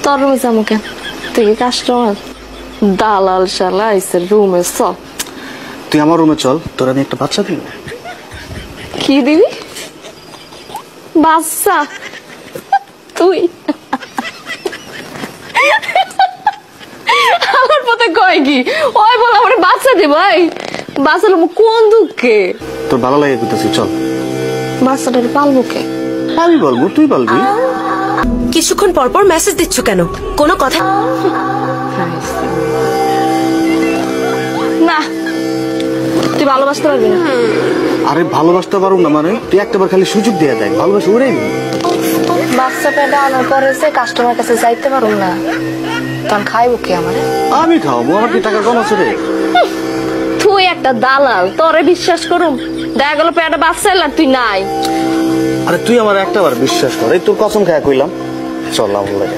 তোর রুমে যাবো কেন? তুই কি কাস্টমার? দালাল শালা আইসে রুমে চল। তুই আমার রুমে চল, তোর আমি একটা বাচ্চা দিব। কি দিবি? বাচ্চা? তুই আমার পথে কয় কি ওই বল আমার বাচ্চা দে ভাই। বাচ্চা কোন দুঃখে? তোর ভালো লাগে করতেছি, চল। বাচ্চাটা পালবো কে? আমি বলবো, তুই বলবি। কিছুক্ষণ পর পর মেসেজ দিচ্ছ কেন? কোনো কথা না, তুই ভালোবাসতে পারবি না। আরে ভালোবাসতে পারুম না মানে? তুই একটাবার খালি সুযোগ দিয়ে দেয়, ভালোবাসা ওরাই। বাচ্চা পেটে আনার পরে যে কাস্টমার কাছে যাইতে পারুম না, তখন খাইবো কে আমার? আমি খাওয়াবো, আমার কি টাকা কম আছে রে? তুই একটা দালাল, তোরে বিশ্বাস করুম? দেখা গেল পেটে বাচ্চা এলাম, তুই নাই। আরে তুই আমার একটাবার বিশ্বাস কর, এই তোর কসম খায় কইলাম, চল আমার লাগে।